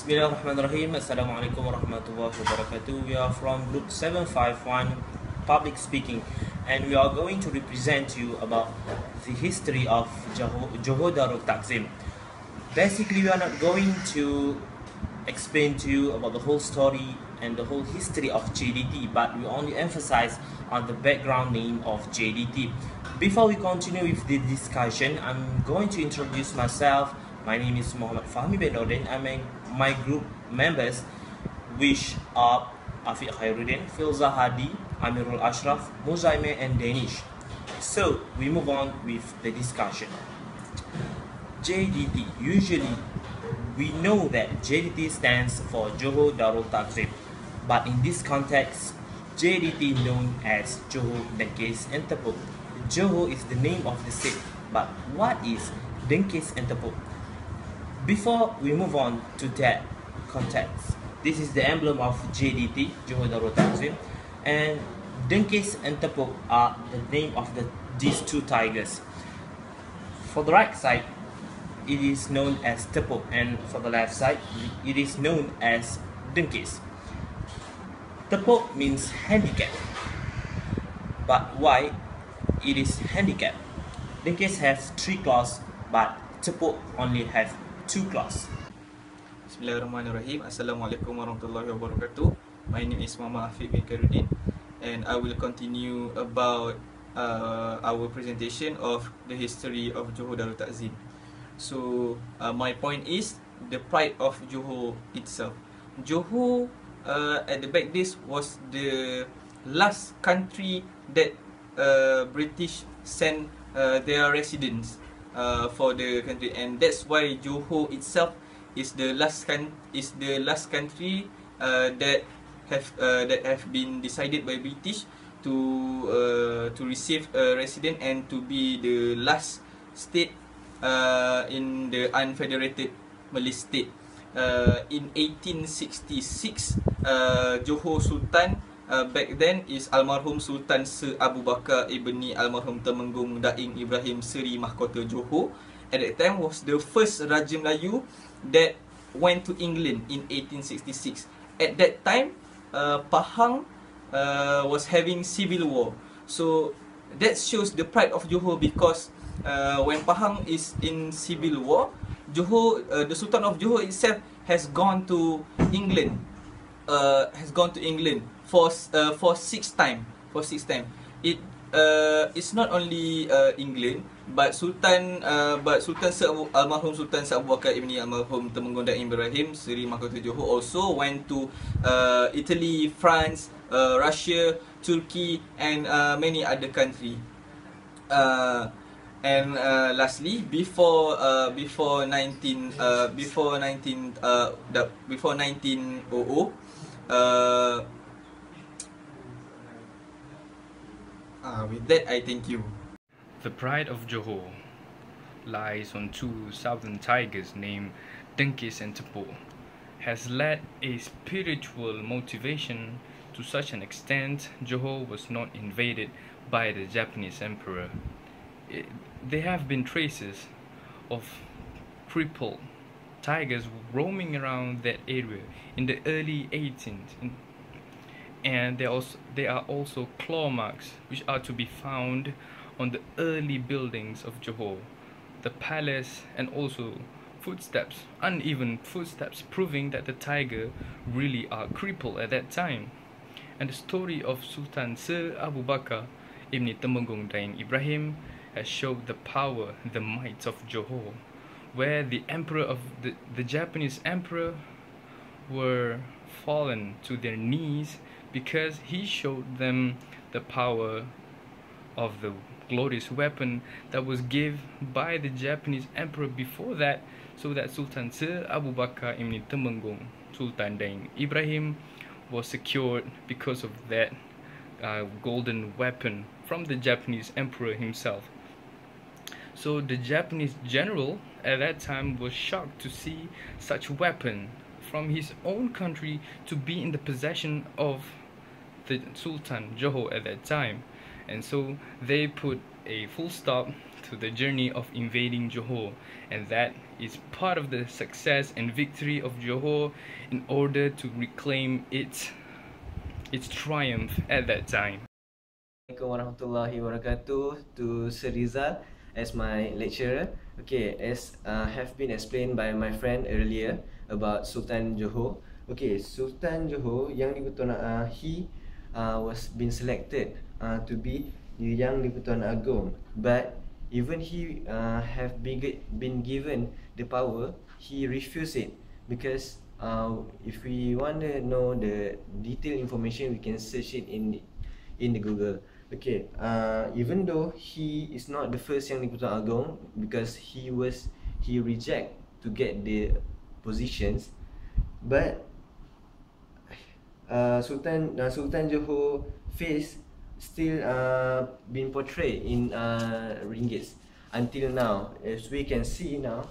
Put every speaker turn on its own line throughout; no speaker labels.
Bismillahirrahmanirrahim. Assalamualaikum warahmatullahi wabarakatuh. We are from group 751 public speaking, and we are going to represent you about the history of Johor Darul Takzim. Basically, we are not going to explain to you about the whole story and the whole history of JDT, but we only emphasize on the background name of JDT. Before we continue with the discussion, I'm going to introduce myself. My name is Muhammad Fahmi bin Nordin. My group members, which are Afiq Khairuddin, Filza Hadi, Amirul Ashraf, Muzaime, and Danish. So we move on with the discussion. JDT. Usually, we know that JDT stands for Johor Darul Takzim, but in this context, JDT known as Johor, Dengkis and Tepuk. Johor is the name of the state, but what is Dengkis and Tepuk? Before we move on to that context, this is the emblem of JDT, Johor Darul Takzim, and Dengkis and Tepuk are the name of these two tigers. For the right side, it is known as Tepuk, and for the left side, it is known as Dengkis. Tepuk means handicap, but why it is handicap? Dengkis has 3 claws, but Tepuk only have 2 claws.
Bismillahirrahmanirrahim. Assalamualaikum warahmatullahi wabarakatuh. My name is Muhammad Afiq bin Khairuddin, and I will continue about our presentation of the history of Johor Darul Takzim. So my point is the pride of Johor itself. Johor at the back days was the last country that British sent their residents for the country, and that's why Johor itself is the last country that have been decided by British to receive a resident and to be the last state in the unfederated Malay state. In 1866, Johor Sultan back then is almarhum Sultan Sir Abu Bakar ibni almarhum Temenggung Daing Ibrahim Seri Mahkota Johor. At that time was the first Raja Melayu that went to England in 1866. At that time, Pahang was having civil war. So that shows the pride of Johor, because when Pahang is in civil war, Johor, the Sultan of Johor itself has gone to England. For 6 times. It's not only England, but almarhum Sultan Sir Abu Bakar ibni almarhum Temenggung Daing Ibrahim Seri Mahkota Johor also went to Italy, France, Russia, Turkey, and many other countries. And lastly, before 1900, with that, I thank you.
The pride of Johor lies on 2 southern tigers named Dengkis and Tepuk, has led a spiritual motivation to such an extent Johor was not invaded by the Japanese emperor. There have been traces of crippled tigers roaming around that area in the early 18th, and there are also claw marks which are to be found on the early buildings of Johor, the palace, and also uneven footsteps proving that the tiger really are crippled at that time. And the story of Sultan Sir Abu Bakar ibni Temenggung Daing Ibrahim has showed the power, the might of Johor, where the Japanese emperor were fallen to their knees because he showed them the power of the glorious weapon that was given by the Japanese emperor before that, so that Sultan Sir Abu Bakar ibn Temenggung Sultan Daing Ibrahim was secured because of that golden weapon from the Japanese emperor himself. So the Japanese general at that time was shocked to see such weapon from his own country to be in the possession of the Sultan Johor at that time, and so they put a full stop to the journey of invading Johor, and that is part of the success and victory of Johor in order to reclaim its triumph at that time.
Assalamualaikum warahmatullahi wabarakatuh to Sir Rizal as my lecturer. Okay, as have been explained by my friend earlier about Sultan Johor. Okay, Sultan Johor yang di-Pertuan he was been selected to be Yang di-Pertuan Agong, but even he have been given the power, he refused it because if we want to know the detailed information, we can search it in the Google. Okay, even though he is not the first Yang di-Pertuan Agong because he reject to get the positions, but Sultan Johor face still been portrayed in ringgits until now. As we can see now,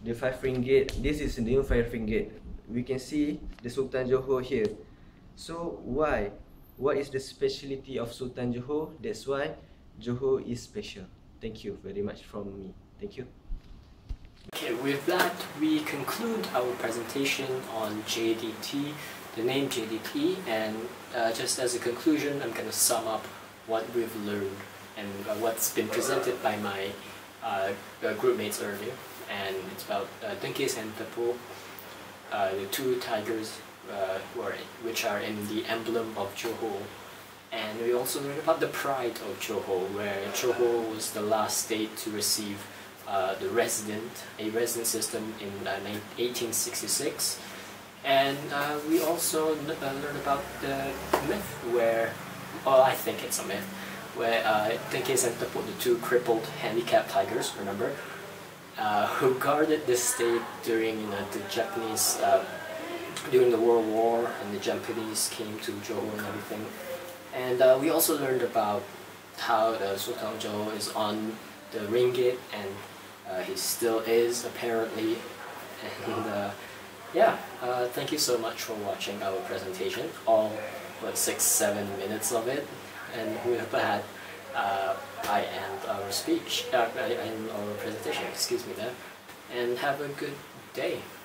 the 5 ringgit, this is the new 5 ringgit. We can see the Sultan Johor here. So why? What is the speciality of Sultan Johor? That's why Johor is special. Thank you very much from me. Thank you.
Okay, with that, we conclude our presentation on JDT, the name JDT, and just as a conclusion, I'm going to sum up what we've learned and what's been presented by my group mates earlier. And it's about Dengkis and Tepuk, the two tigers which are in the emblem of Johor. And we also learned about the pride of Johor, where Johor was the last state to receive a resident system in 1866. And we also learned about the myth where, well, I think it's a myth, where Dengkis and Tepuk, the two crippled, handicapped tigers, remember, who guarded the state during the Japanese, during the World War, and the Japanese came to Johor and everything. And we also learned about how Sultan Johor is on the ringgit, and he still is apparently. And yeah, thank you so much for watching our presentation, all 6-7 minutes of it. And with that, I end our speech, I end our presentation, excuse me there, and have a good day.